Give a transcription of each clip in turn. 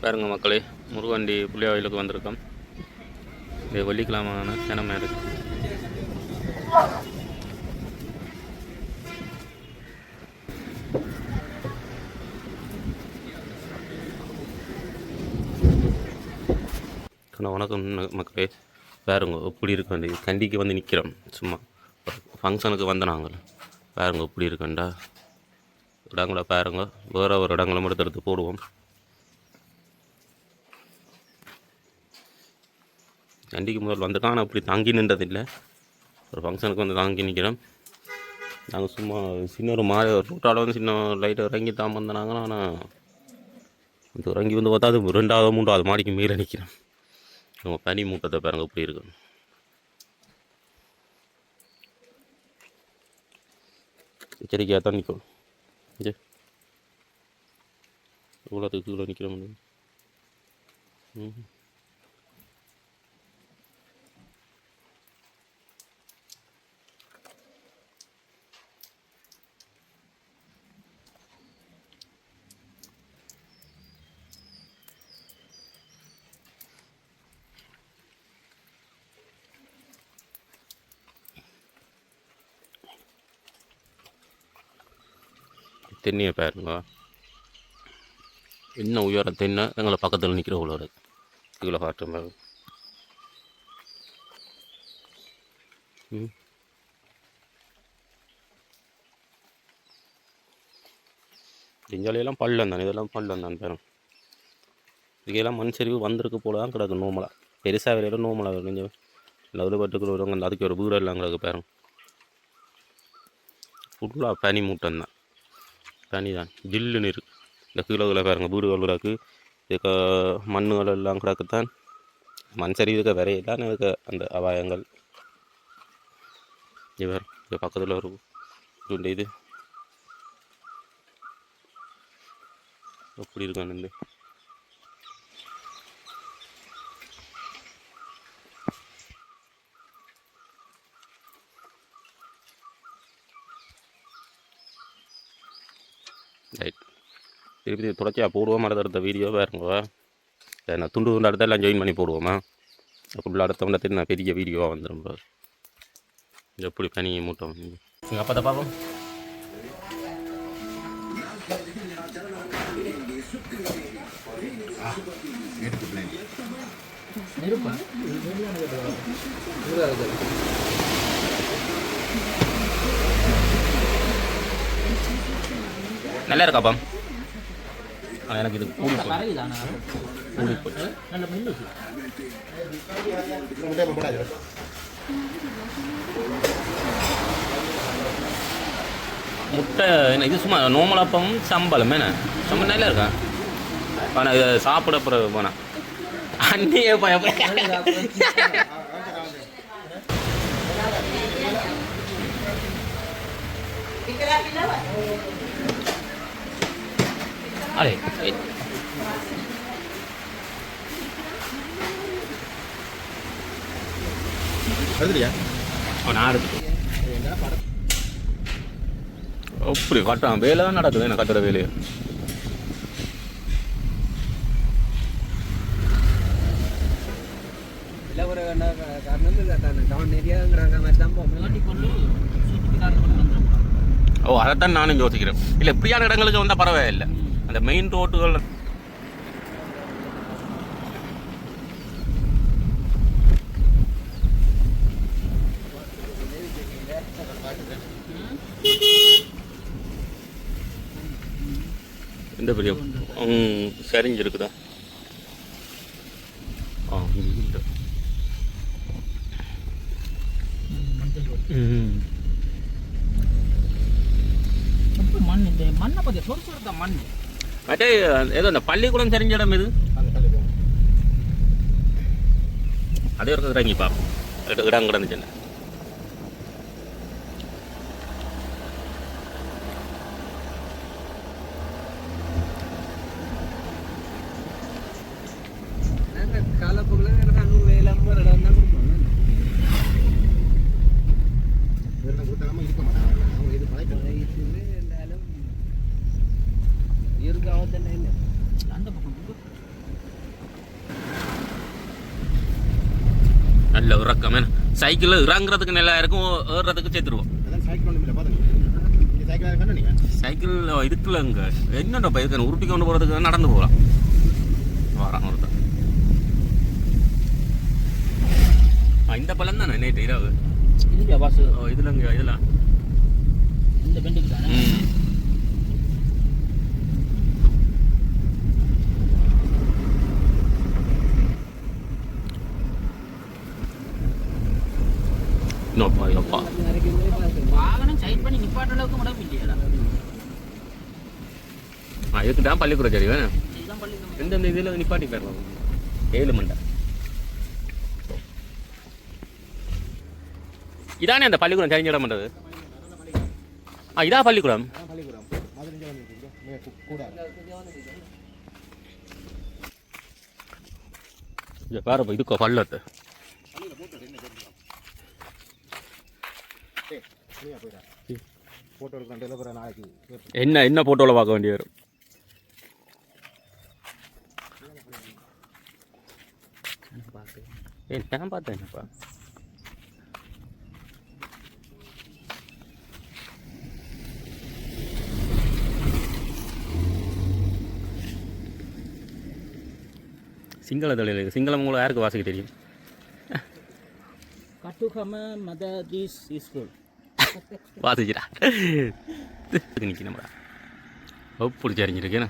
பாருங்க மக்களே, முருகண்டி புளியாவிலுக்கு வந்திருக்கோம். இது வெள்ளிக்கிழமான தினமே இருக்கு. வணக்கம் மக்களே. பாருங்க எப்படி இருக்காண்டி கண்டிக்கு வந்து நிற்கிறோம். சும்மா ஃபங்க்ஷனுக்கு வந்து நாங்கள் பாருங்க எப்படி இருக்கண்டா இடங்களை பாருங்க. வேறு ஒரு இடங்களும் எடுத்து போடுவோம். கண்டிக்கு முதல் வந்துட்டோம். ஆனால் அப்படி தாங்கி நின்றதில்லை. ஒரு ஃபங்க்ஷனுக்கு வந்து தாங்கி நிற்கிறோம். நாங்கள் சும்மா சின்ன ஒரு ரூட்டால் வந்து சின்ன லைட்டாக இறங்கி தான் வந்தாங்க. ஆனால் அந்த இறங்கி வந்து பார்த்தா அது 2வது 3வது மாடிக்கு மேலே நிற்கிறோம். நம்ம பனி மூட்டத்தை பாருங்க எப்படி இருக்கு. எச்சரிக்கையாக தான் நிற்கணும். இவ்வளோத்துக்கு கீழே நிற்கிற முடியும். தென்னையை பாருங்க என்ன உயர தென்னை. எங்களை பக்கத்தில் நிற்கிற உள்ளோட கீழே காட்டுற மாதிரி. இஞ்சாலையெல்லாம் பள்ளம் தானே, இதெல்லாம் பள்ளம் தான் பாருங்க. இதுக்கெல்லாம் மண் சரிவு வந்திருக்கு போல தான் கிடக்கு. நோமலாக பெருசாக வரையில நோமலாக கொஞ்சம் லெவலு பட்டுக்குள்ள வருவாங்க. அதுக்கு ஒரு வீடு எல்லாம் கிடக்கு பாருங்க. ஃபுல்லாக பனி மூட்டம் தான், பனி தான் ஜில்லுன்னு இருக்குது. இந்த கீழே பாருங்க வீடுகள் கிடக்கு. இதுக்கு மண்ணுகள் எல்லாம் கிடக்குத்தான். மண் சரிவுக்கு வரையில்தான் இதுக்கு அந்த அபாயங்கள். இவர் இது பக்கத்தில் ஒரு இது எப்படி இருக்கான்னு ரைட். திருப்பி தொடர்ச்சியாக போடுவோம். அடுத்த வீடியோ பாருங்க. நான் துண்டு அடுத்த எல்லாம் ஜாயின் பண்ணி போடுவோமா. ஃபுல்லாக அடுத்த வந்தது நான் பெரிய வீடியோவாக வந்துடும். எப்படி பனி மூட்டம் எங்கள் அப்பா தான் பார்ப்போம். நல்லா இருக்காப்பா. எனக்கு இது கூலி போச்சு. முட்டை என்ன இது சும்மா நோமலாப்பம் சம்பளம் என்ன ரொம்ப நல்லா இருக்கா. ஆனால் இதை சாப்பிட பிறகு போனேன் அன்னையே அடே நான் எடுத்து அப்படி கட்டான் வேலை தான் நடக்குது. என்ன கட்டுற வேலையை அதைத்தான் நானும் யோசிக்கிறேன். இல்லை இப்படியான இடங்களுக்கு வந்தால் பரவாயில்லை. அந்த மெயின் ரோட்டுகள் இந்த பெரிய சரிஞ்சிருக்குதா. மட்டே ஏதோ இந்த பள்ளிக்கூடம் தெரிஞ்ச இடம் இது. அதே ஒரு இறங்கி பார்ப்போம். இடம் கிடந்துச்சுன்னு நல்ல இறக்கம் சைக்கிளில் இறங்குறதுக்கு நல்லா இருக்கும், ஏறுறதுக்கு சேர்த்துருவோம். சைக்கிள் இருக்குல்ல இங்கே என்னடா பயிர்க்கணும் உருட்டி கொண்டு போகிறதுக்கு நடந்து போகலாம். வரான் ஒருத்தர். இந்த பழம் தானே நேற்று இரவு இல்லையா பாஸ்? இதில் இங்கே இதெல்லாம் இந்த பெண்டுக்கு தானே. நோப்பா யோப்பா வாகனம் சைட் பண்ணி நிப்பாட்ட அளவுக்கு மட்டும் இல்லையா? இதுக்கு தான் பள்ளிக்கூடம் சரி வேணும். இதுதான் பள்ளிக்கூடம். எந்தெந்த இதில் நிப்பாட்டி போயிடலாம். 7 மண்டை இதானே அந்த பள்ளிக்கூடம் சரிஞ்சிட மாட்டது. இதான் பள்ளிக்கூடம். பாரு இதுக்கோ பள்ளத்து என்ன என்ன போட்டோவில் பார்க்க வேண்டிய வரும். நான் பார்த்தேன் என்னப்பா சிங்கள தொழில். சிங்களம் உங்களுக்கு யாருக்கு வாசிக்க தெரியும்? கட்டுகம மததீஸ் ஸ்கூல் வாசிக்கிறா நிற்கணும்டா. பிடிச்சி அறிஞ்சிருக்கேண்ணா.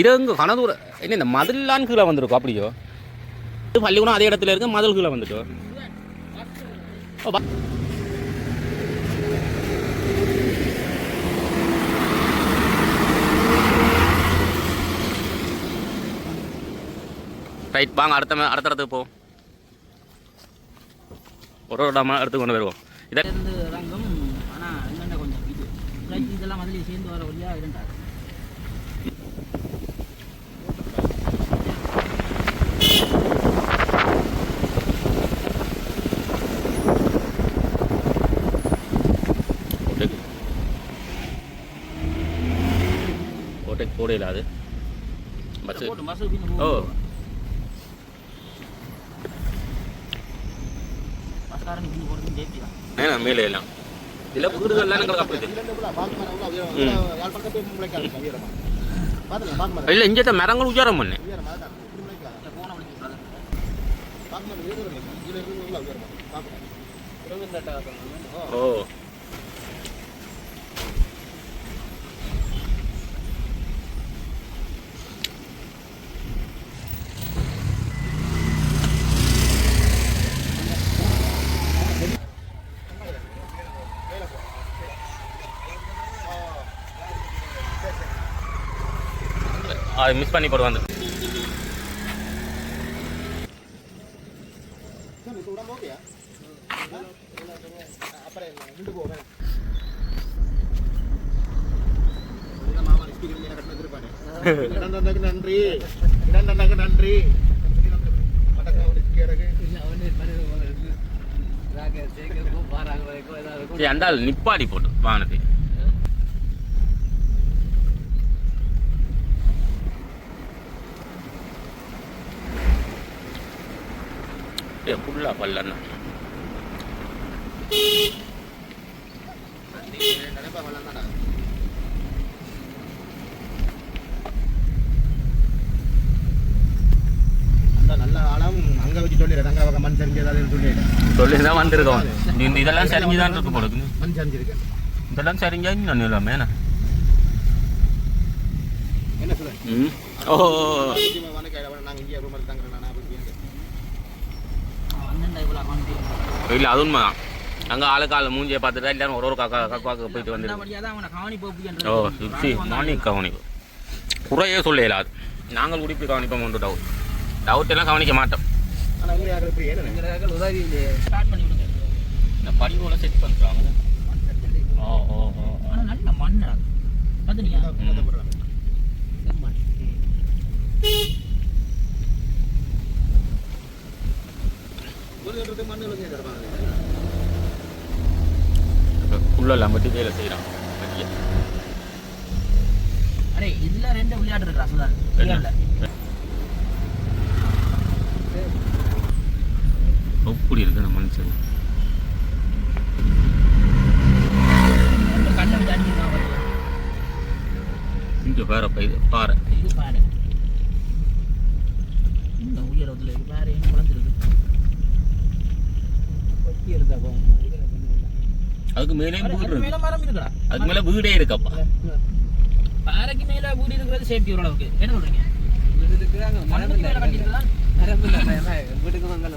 இது இங்கே கனதூர என்ன இந்த மதிலான் கீழே வந்துருக்கோம். அப்படியோ பள்ளிக்கூடம் அதே இடத்துல இருக்கு, மதில் கீழே வந்துட்டோம். ரைட் வாங்க அடுத்த இடத்துக்கு போவோம். ஒரு இடத்துக்கு கொண்டு வருவோம். இருந்து ரங்கம். ஆனால் என்னென்ன கொஞ்சம் இது இதெல்லாம் முதல்ல சேர்ந்து வர வழியாக இருந்தார். கோட்டைக்கு போடையில் அது பஸ்ஸு. ஓ மேலே எல்லாம் இதில் புதுகள்லாம் எங்களுக்கு அப்படி இல்லை. இங்கே மரங்கள் உச்சாரம் பண்ணேன். ஓ அது மிஸ் பண்ணி போடுவாங்க. நன்றி நன்றி. அந்த நிப்பாடி போட்டு வாகனத்தை ஃபுல்லா பல்லண்ணா. நல்ல ஆழம் அங்கே வச்சு சொல்லிடுறேன். அங்கே மண் சரிஞ்சதாலும் சொல்லி தான் வந்துருக்கோம். இந்த இதெல்லாம் சரிஞ்சுதான் இருக்கு போடுது. மண் சரிஞ்சிருக்கேன். இதெல்லாம் சரிஞ்சா இன்னும் இல்லாம என்ன சொல்ல. ஓ நாங்கள் இங்கே ரூம் தாங்கிறேன். இல்லை அது உண்மைதான். அங்கே ஆளுக்கால மூஞ்சியை பார்த்துட்டா எல்லாரும் ஒரு காக்காக்கு போயிட்டு வந்து. ஓ சுற்றி மார்னிங் கவனிப்பு குறையே சொல்ல இயலாது. நாங்கள் குடிப்பு கவனிப்போம். டவுட் எல்லாம் கவனிக்க மாட்டோம். இந்த படிவோட செட் பண்ணுறாங்க. ஓ ஓ ஓ நல்ல மண் புள்ளெல்லாம் பற்றி வேலை செய்கிறான். அரே இதில் 2 விளையாட்டு இருக்கிறா சுதான். அப்படி இருக்கு நம்ம மனுஷன். கல்லை வச்சு அடிச்சிருக்கான் பாரு. இங்கே பாருப்பா, இது பாறை. இது பாரு, இந்த உயரத்தில் இது பாரு, என்ன குழந்தைருக்கு கொத்தி எடுத்தா போகும். அதுக்கு மேலே வீடு இருக்கு. மேலே மரம் இருக்குடா, அதுக்கு மேலே வீடே இருக்கப்பா. பாறைக்கு மேலே வீடு இருக்கிறது சேஃப்டி ஓரளவுக்கு. என்ன சொல்றீங்க? மரத்துக்கு மேலே கட்டியிருக்கா? வீட்டுக்கு வாங்கல.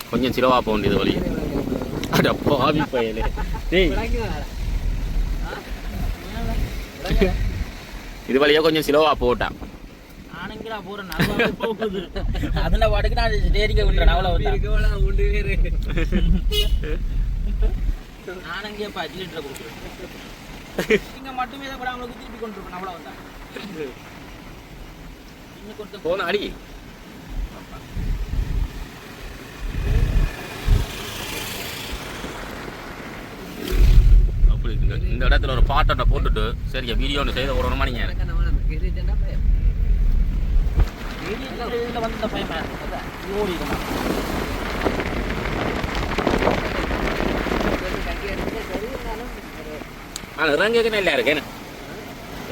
கொஞ்சம் சிலவா போக வேண்டியது வழி. அட பாவி பையனே. டேய், இது வழியா கொஞ்சம் சிலவா போட்டான். நானுங்கடா போறேன், நல்லா போகுது. அதுல பாட்டுக்கு நான் ஸ்டேரிங்க விட்டுறேன். அவ்வளவு உண்டு வேறு. நானங்கே 10 லிட்டர் கொடுக்குறேன். நீங்க மட்டுமே தான் கூட அவங்களுக்கு திருப்பி கொண்டு இருப்பேன். அவ்வளவுதான். இன்னும் கொடுத்து போன அடி. அப்படி இந்த இடத்துல ஒரு பாட்டை போட்டுட்டு சரியா வீடியோ ஒன்று செய்த ஒரு மணிங்க. இதில் வந்து இந்த பையன் ஓடி இருந்தான். ஆனால் இறங்கேக்க நல்லா இருக்கு. என்ன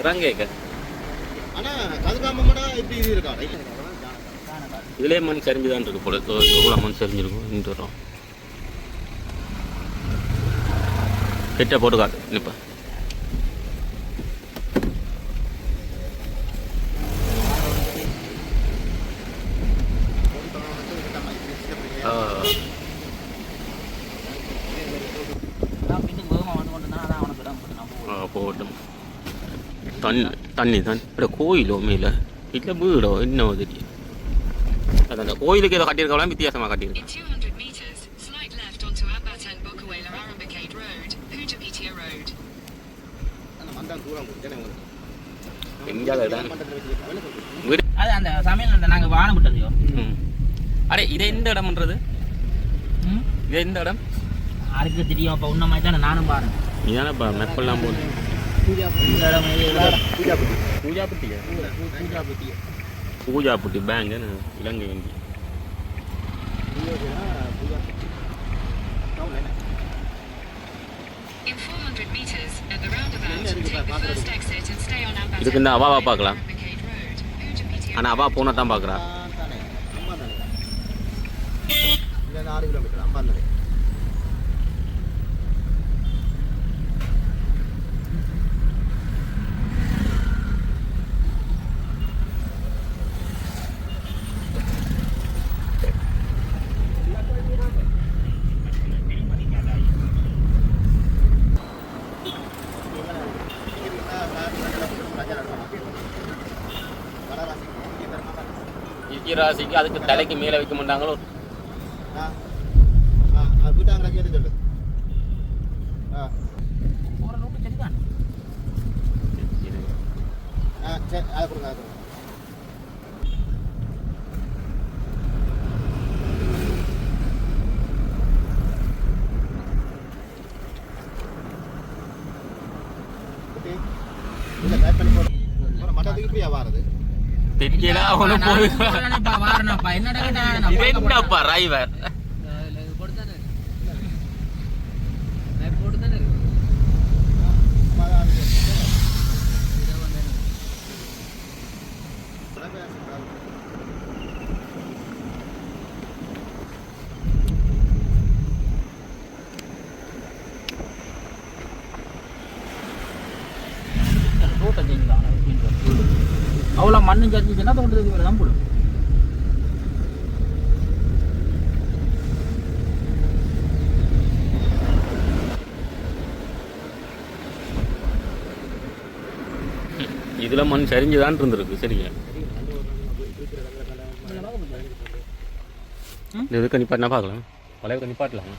இறங்கேக்க ஆனால் கதுக்காமடா இப்படி இது இருக்கா? இதுலேயே மண் சரிஞ்சுதான் இருக்கு போல. எவ்வளோ மண் சரிஞ்சிருக்கும் இன்ட்டு வரோம். கிட்ட போட்டு காட்டு நிப்பா. போகட்டும். தண்ணி இப்போ கோயிலோ மேலே இல்லை வீடோ என்ன தெரியும். அது அந்த கோயிலுக்கு ஏதோ கட்டியிருக்கலாம், வித்தியாசமாக கட்டியிருக்கேன். அது அந்த சமையல் நாங்கள் வாழ விட்டதையோ. அடே இது எந்த இடம்ன்றது? இது எந்த இடம் யாருக்கு தெரியும்? அப்போ உன்ன மாதிரி தானே நானும் பாருங்க. இதானப்பா மெப்பெல்லாம் போகுது. பூஜாப்பட்டி பேங்க் இலங்கை வங்கி. இதுக்கு இந்த அவாவா பார்க்கலாம். ஆனால் அவா போனால் தான் பார்க்குறா. 6 கிலோமீட்டர் அம்பாந்தரை. ராசிக்கு அதுக்கு தலைக்கு மேலே வைக்க மாட்டாங்களோ? சொல்லு. சரி, அதை கொடுங்க, அதை கொடுங்க. மட்டத்துக்கு இப்படியா வாரது? என்னப்பா டிரைவர் அவ்வளோ மண்ணு சரிஞ்சுன்னா தோட்டத்துக்கு மேலே தான் போடும். இதில் மண் சரிஞ்சுதான் இருந்திருக்கு. சரிங்க, இதுக்கு நிப்பாட்டினா பார்க்கலாம். வளைவுக்கு நிப்பாட்டலாம்.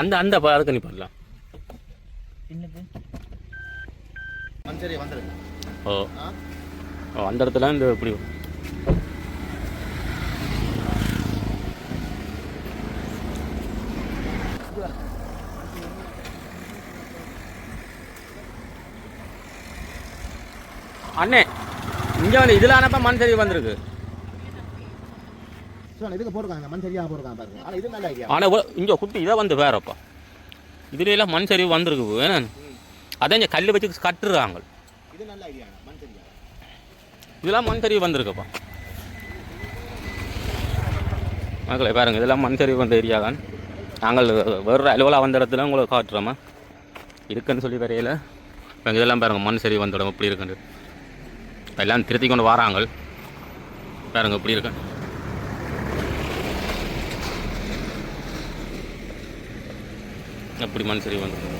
அந்த அந்த அதுக்கு நிப்பாட்டலாம். ஓ அந்த இடத்துல இந்த இப்படி அண்ணே இங்கே வந்து இதில் ஆனப்போ மண் சரி வந்திருக்கு. இதுக்கு போட்டுருக்காங்க மண் சரியாக போட்டுருக்காங்க பாருங்க. ஆனால் இது நல்ல ஐடியா. ஆனால் இங்கே குட்டி இதை வந்து வேறப்பா இதுல எல்லாம் மண் சரிவு வந்திருக்கு ஏன்னா அதான் இங்கே கல் வச்சு கட்டுறாங்க. இது நல்ல ஐடியா மண் சரியாக. இதெல்லாம் மண் சரிவு வந்திருக்குப்பா மக்களே பாருங்கள். இதெல்லாம் மண் சரிவு வந்த ஏரியா தான். நாங்கள் வேறு அலுவலாக வந்த இடத்துல உங்களுக்கு காட்டுறோமா இருக்குன்னு சொல்லி வரையில. இப்போ இதெல்லாம் பாருங்கள் மண் சரிவு வந்த இடம் எப்படி இருக்குன்னு எல்லாம் திருத்தி கொண்டு வராங்க பாருங்கள் எப்படி இருக்கு. எப்படி மண் சரிவு வந்து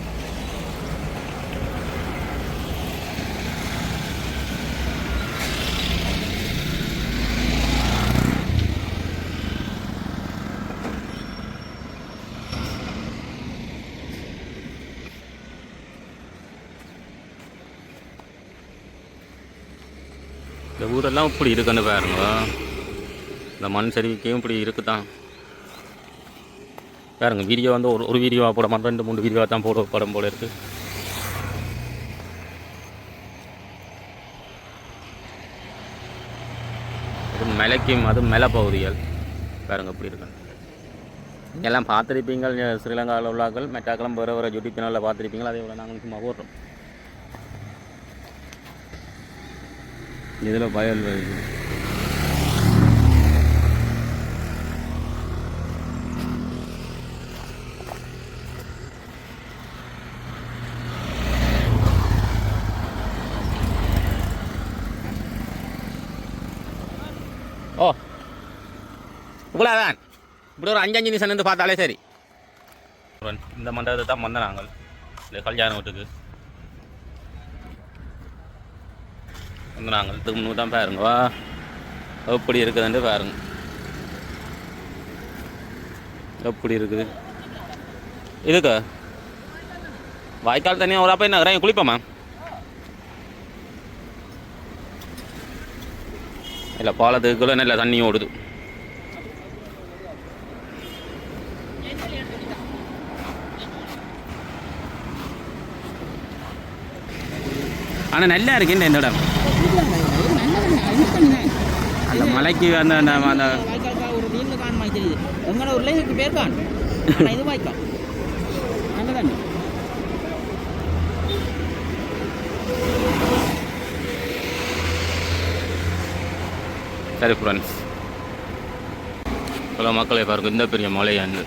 இந்த ஊரெல்லாம் இப்படி இருக்குன்னு பாருங்க. இந்த மண் சரிவுக்கையும் இப்படி இருக்குதான் பாருங்க. வீடியோ வந்து ஒரு வீடியோவாக போட மாட்டோம் 2-3 வீடியோவாக தான் போட படம் போல இருக்குது. அது மலைக்கும் அது மலை பகுதிகள் பாருங்க இப்படி இருக்கு. எல்லாம் பார்த்துருப்பீங்க ஸ்ரீலங்காவில் உள்ளாக்கள் மெட்டாக்களும் வேறு யூடியூப் சேனலில் பார்த்துருப்பீங்க. அதே போல் நாங்கள் சும்மா போடுறோம். இதில் வயல் வருது. ஓ இவ்வளோதான். இப்படி ஒரு 5 நிமிஷம் நின்று பார்த்தாலே சரி. இந்த மண்டபத்தை தான் வந்தோம் நாங்கள் இந்த கல்யாண வீட்டுக்கு வந்து நாங்கள் இதுக்கு முன்னூறு தான் பாருங்க எப்படி இருக்குதுன்ட்டு பாருங்க எப்படி இருக்குது. இதுக்கு வாய்க்கால் தனியாக ஒரு அப்போ என்ன குளிப்போமா இல்லை பாலத்துக்குள்ளே நல்ல தண்ணி ஓடுது. ஆனால் நல்லா இருக்கு இந்த இடம். அந்த மலைக்கு அந்த அந்த ஒரு நீங்க காண மாதிரி தெரியுது. எங்களோட ஒரு லைனுக்கு பேர் காணும். இது வாய்க்கால் நல்லதானே. சரி ஃப்ரெண்ட்ஸ் பல மக்களை பாருங்க இந்த பெரிய மலையாண்டு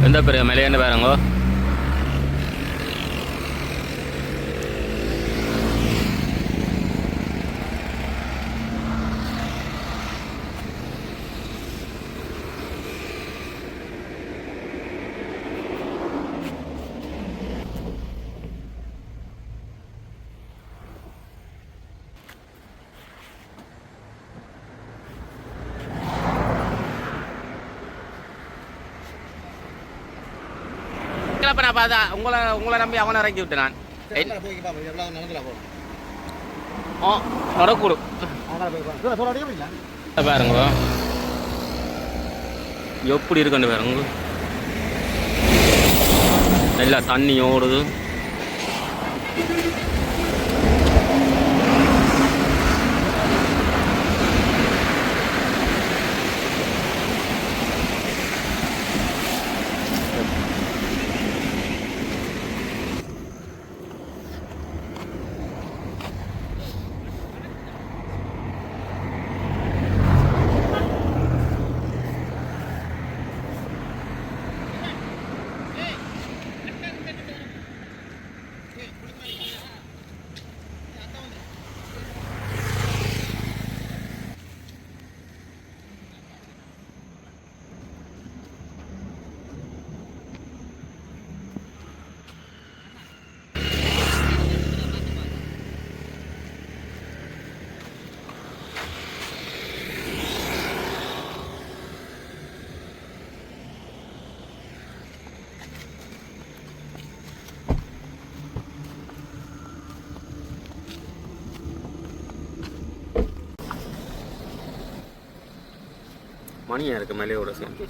எந்த பெரிய மலையாண்டு பாருங்க. இப்போ நான் பார்த்தா உங்களை நம்பி அவனை இறக்கி விட்டு நான் நடக்கூடும் பாருங்க எப்படி இருக்குன்னு பாருங்க. நல்லா தண்ணி ஓடுது. மணியாக இருக்குது மலையோட சேர்ந்து.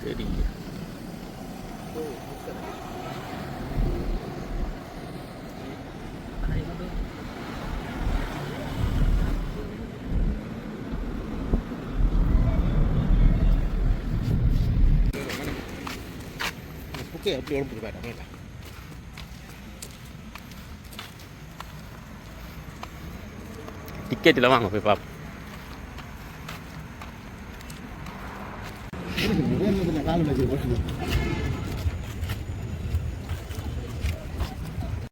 தெரியல. ஓகே அப்படி உடம்புக்கு போயிட்டேன். டிக்கெட்டில் வாங்க போய் பார்ப்போம். கால் வச்சு